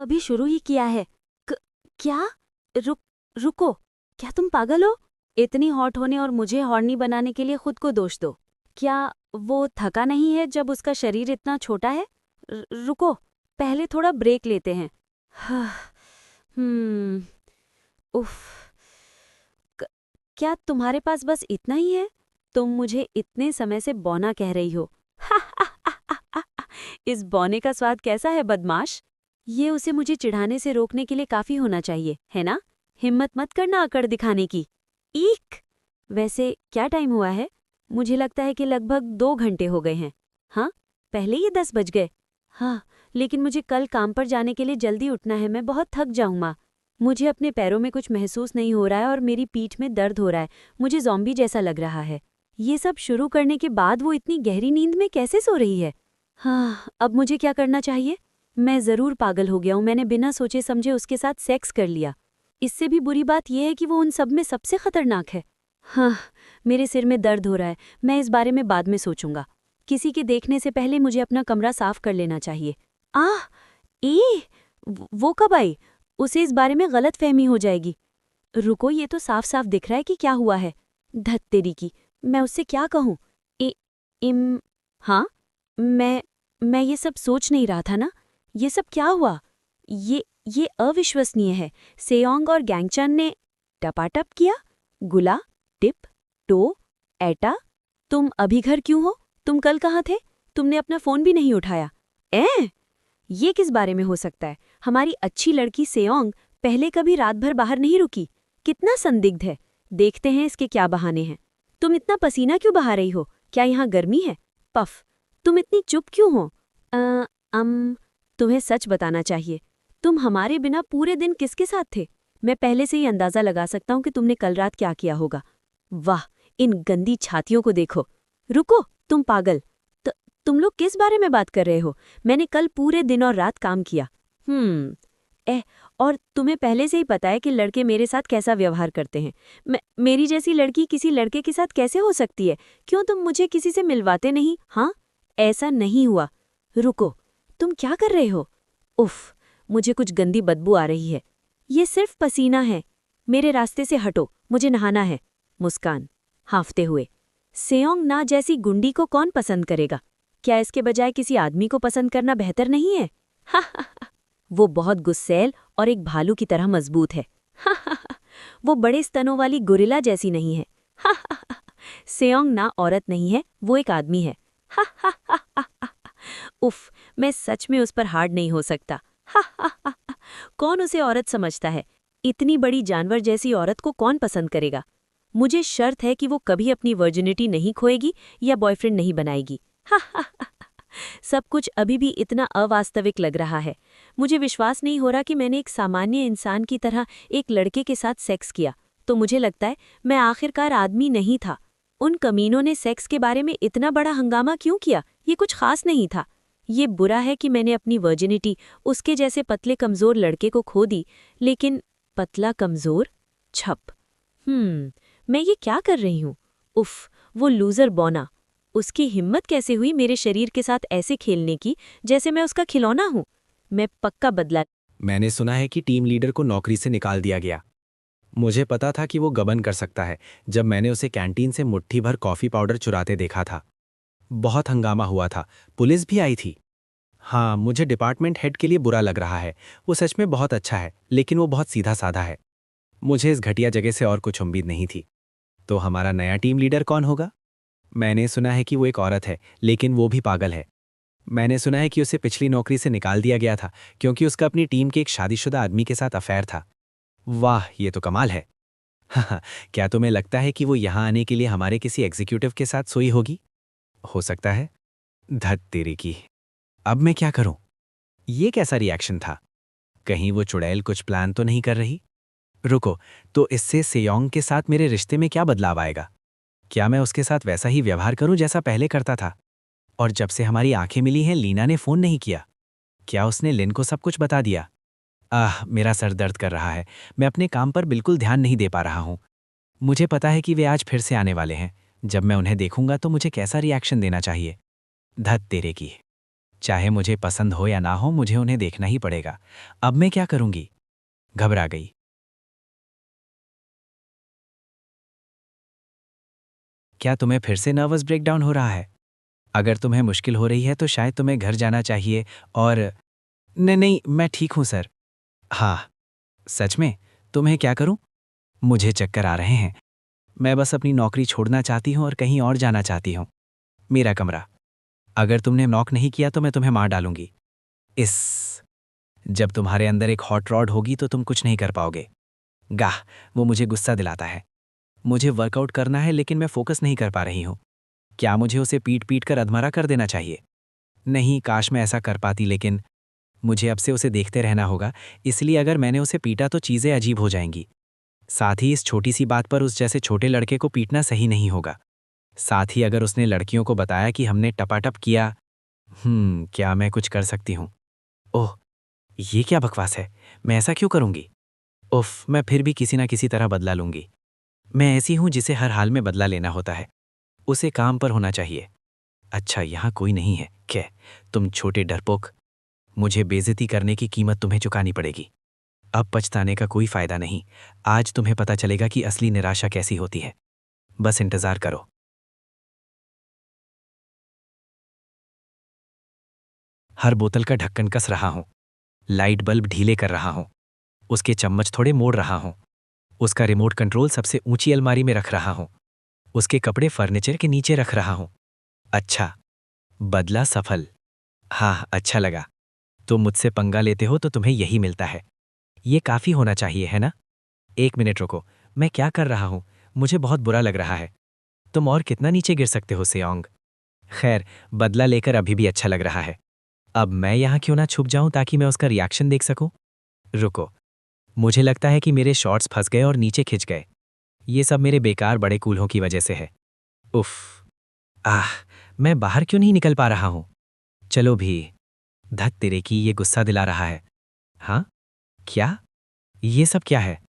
अभी शुरू ही किया है। क, क्या? रुको। क्या तुम पागल हो? इतनी हॉट होने और मुझे हॉर्नी बनाने के लिए खुद को दोष दो। क्या वो थका नहीं है जब उसका शरीर इतना छोटा है? रुको, पहले थोड़ा ब्रेक लेते हैं। हम्म। उफ। क- क्या तुम्हारे पास बस इतना ही है? तुम मुझे इतने समय से बौना कह रही हो। इस बौने का स्वाद कैसा है बदमाश? ये उसे मुझे चिढ़ाने से रोकने के लिए काफी होना चाहिए, है ना? हिम्मत मत करना अकड़ दिखाने की। ईक! वैसे क्या टाइम हुआ है? मुझे लगता है कि लगभग 2 घंटे हो गए हैं। हाँ, पहले ही 10 बज गए। हाँ, लेकिन मुझे कल काम पर जाने के लिए जल्दी उठना है, मैं बहुत थक जाऊंगा। मुझे अपने पैरों में कुछ महसूस नहीं हो रहा है और मेरी पीठ में दर्द हो रहा है। मुझे ज़ॉम्बी जैसा लग रहा है। ये सब शुरू करने के बाद वो इतनी गहरी नींद में कैसे सो रही है? हाँ, अब मुझे क्या करना चाहिए? मैं ज़रूर पागल हो गया हूँ, मैंने बिना सोचे समझे उसके साथ सेक्स कर लिया। इससे भी बुरी बात यह है कि वो उन सब में सबसे खतरनाक है। हाँ, मेरे सिर में दर्द हो रहा है, मैं इस बारे में बाद में सोचूंगा। किसी के देखने से पहले मुझे अपना कमरा साफ कर लेना चाहिए। आह! वो कब आई? उसे इस बारे में गलत फहमी हो जाएगी। रुको, ये तो साफ साफ दिख रहा है कि क्या हुआ है। धत तेरी की, मैं उससे क्या कहूँ? इ, इम हाँ, मैं ये सब सोच नहीं रहा था ना। ये सब क्या हुआ? ये अविश्वसनीय है। सेओंग और गैंगचन ने टपाटप किया। गुला, टिप, टो, एटा। तुम अभी घर क्यों हो? तुम कल कहाँ थे? तुमने अपना फोन भी नहीं उठाया। ये किस बारे में हो सकता है? हमारी अच्छी लड़की सेओंग पहले कभी रात भर बाहर नहीं रुकी। कितना संदिग्ध है। देखते हैं इसके क्या बहाने हैं। तुम इतना पसीना क्यों बहा रही हो? क्या यहाँ गर्मी है? पफ, तुम इतनी चुप क्यों हो? तुम्हें सच बताना चाहिए। तुम हमारे बिना पूरे दिन किसके साथ थे? मैं पहले से ही अंदाजा लगा सकता हूँ कि तुमने कल रात क्या किया होगा। वाह, इन गंदी छातियों को देखो। रुको, तुम पागल। तुम लोग किस बारे में बात कर रहे हो? मैंने कल पूरे दिन और रात काम किया। और तुम्हें पहले से ही पता है कि लड़के मेरे साथ कैसा व्यवहार करते हैं। मेरी जैसी लड़की किसी लड़के के साथ कैसे हो सकती है? क्यों तुम मुझे किसी से मिलवाते नहीं? हाँ, ऐसा नहीं हुआ। रुको, तुम क्या कर रहे हो? उफ, मुझे कुछ गंदी बदबू आ रही है। ये सिर्फ पसीना है। मेरे रास्ते से हटो, मुझे नहाना है। मुस्कान, हांफते हुए। सेओंग ना जैसी गुंडी को कौन पसंद करेगा? क्या इसके बजाय किसी आदमी को पसंद करना बेहतर नहीं है? वो बहुत गुस्सैल और एक भालू की तरह मजबूत है। वो बड़े स्तनों वाली गुरिल्ला जैसी नहीं है। सेओंग ना औरत नहीं है, वो एक आदमी है। उफ, मैं सच में उस पर हार्ड नहीं हो सकता। कौन उसे औरत समझता है? इतनी बड़ी जानवर जैसी औरत को कौन पसंद करेगा? मुझे शर्त है कि वो कभी अपनी वर्जिनिटी नहीं खोएगी या बॉयफ्रेंड नहीं बनाएगी। सब कुछ अभी भी इतना अवास्तविक लग रहा है। मुझे विश्वास नहीं हो रहा कि मैंने एक सामान्य इंसान की तरह एक लड़के के साथ सेक्स किया। तो मुझे लगता है मैं आखिरकार आदमी नहीं था। उन कमीनों ने सेक्स के बारे में इतना बड़ा हंगामा क्यों किया? ये कुछ खास नहीं था। ये बुरा है कि मैंने अपनी वर्जिनिटी उसके जैसे पतले कमज़ोर लड़के को खो दी। लेकिन पतला कमज़ोर? छप। मैं ये क्या कर रही हूँ? उफ, वो लूज़र बौना। उसकी हिम्मत कैसे हुई मेरे शरीर के साथ ऐसे खेलने की जैसे मैं उसका खिलौना हूँ? मैं पक्का बदला। मैंने सुना है कि टीम लीडर को नौकरी से निकाल दिया गया। मुझे पता था कि वो गबन कर सकता है जब मैंने उसे कैंटीन से मुट्ठी भर कॉफ़ी पाउडर चुराते देखा था। बहुत हंगामा हुआ था, पुलिस भी आई थी। हाँ, मुझे डिपार्टमेंट हेड के लिए बुरा लग रहा है। वो सच में बहुत अच्छा है, लेकिन वो बहुत सीधा साधा है। मुझे इस घटिया जगह से और कुछ उम्मीद नहीं थी। तो हमारा नया टीम लीडर कौन होगा? मैंने सुना है कि वो एक औरत है, लेकिन वो भी पागल है। मैंने सुना है कि उसे पिछली नौकरी से निकाल दिया गया था क्योंकि उसका अपनी टीम के एक शादीशुदा आदमी के साथ अफेयर था। वाह, ये तो कमाल है। क्या तुम्हें लगता है कि वो यहाँ आने के लिए हमारे किसी एग्जीक्यूटिव के साथ सोई होगी? हो सकता है। धत तेरी की। अब मैं क्या करूं? ये कैसा रिएक्शन था? कहीं वो चुड़ैल कुछ प्लान तो नहीं कर रही? रुको, तो इससे सेयोंग के साथ मेरे रिश्ते में क्या बदलाव आएगा? क्या मैं उसके साथ वैसा ही व्यवहार करूं जैसा पहले करता था? और जब से हमारी आंखें मिली हैं, लीना ने फोन नहीं किया। क्या उसने लिन को सब कुछ बता दिया? मेरा सर दर्द कर रहा है। मैं अपने काम पर बिल्कुल ध्यान नहीं दे पा रहा हूं। मुझे पता है कि वे आज फिर से आने वाले हैं। जब मैं उन्हें देखूंगा तो मुझे कैसा रिएक्शन देना चाहिए? धत तेरे की। चाहे मुझे पसंद हो या ना हो, मुझे उन्हें देखना ही पड़ेगा। अब मैं क्या करूंगी? घबरा गई। क्या तुम्हें फिर से नर्वस ब्रेकडाउन हो रहा है? अगर तुम्हें मुश्किल हो रही है तो शायद तुम्हें घर जाना चाहिए और नहीं नहीं, मैं ठीक हूं सर। हाँ, सच में? तुम्हें क्या करूं? मुझे चक्कर आ रहे हैं। मैं बस अपनी नौकरी छोड़ना चाहती हूं और कहीं और जाना चाहती हूं। मेरा कमरा। अगर तुमने नॉक नहीं किया तो मैं तुम्हें मार डालूंगी। इस जब तुम्हारे अंदर एक हॉट रॉड होगी तो तुम कुछ नहीं कर पाओगे। गाह, वो मुझे गुस्सा दिलाता है। मुझे वर्कआउट करना है लेकिन मैं फोकस नहीं कर पा रही हूं। क्या मुझे उसे पीट पीट कर अधमरा कर देना चाहिए? नहीं, काश मैं ऐसा कर पाती, लेकिन मुझे अब से उसे देखते रहना होगा, इसलिए अगर मैंने उसे पीटा तो चीज़ें अजीब हो जाएंगी। साथ ही इस छोटी सी बात पर उस जैसे छोटे लड़के को पीटना सही नहीं होगा। साथ ही अगर उसने लड़कियों को बताया कि हमने टपाटप किया, क्या मैं कुछ कर सकती हूँ? ओह, ये क्या बकवास है? मैं ऐसा क्यों करूँगी? उफ, मैं फिर भी किसी ना किसी तरह बदला लूँगी। मैं ऐसी हूँ जिसे हर हाल में बदला लेना होता है। उसे काम पर होना चाहिए। अच्छा, यहाँ कोई नहीं है क्या? तुम छोटे डरपोक। मुझे बेइज्जती करने की कीमत तुम्हें चुकानी पड़ेगी। अब पछताने का कोई फायदा नहीं। आज तुम्हें पता चलेगा कि असली निराशा कैसी होती है। बस इंतजार करो। हर बोतल का ढक्कन कस रहा हूं। लाइट बल्ब ढीले कर रहा हूं। उसके चम्मच थोड़े मोड़ रहा हूं। उसका रिमोट कंट्रोल सबसे ऊंची अलमारी में रख रहा हूं। उसके कपड़े फर्नीचर के नीचे रख रहा हूं। अच्छा, बदला सफल। हाँ, अच्छा लगा। तुम मुझसे पंगा लेते हो तो तुम्हें यही मिलता है। ये काफी होना चाहिए, है ना? एक मिनट रुको। मैं क्या कर रहा हूं? मुझे बहुत बुरा लग रहा है। तुम और कितना नीचे गिर सकते हो सेओंग? खैर, बदला लेकर अभी भी अच्छा लग रहा है। अब मैं यहाँ क्यों ना छुप जाऊं ताकि मैं उसका रिएक्शन देख सकूं? रुको, मुझे लगता है कि मेरे शॉर्ट्स फंस गए और नीचे खिंच गए। ये सब मेरे बेकार बड़े कूल्हों की वजह से है। उफ, आह, मैं बाहर क्यों नहीं निकल पा रहा हूं? चलो भी। धत तेरे की, ये गुस्सा दिला रहा है। हाँ? क्या? ये सब क्या है?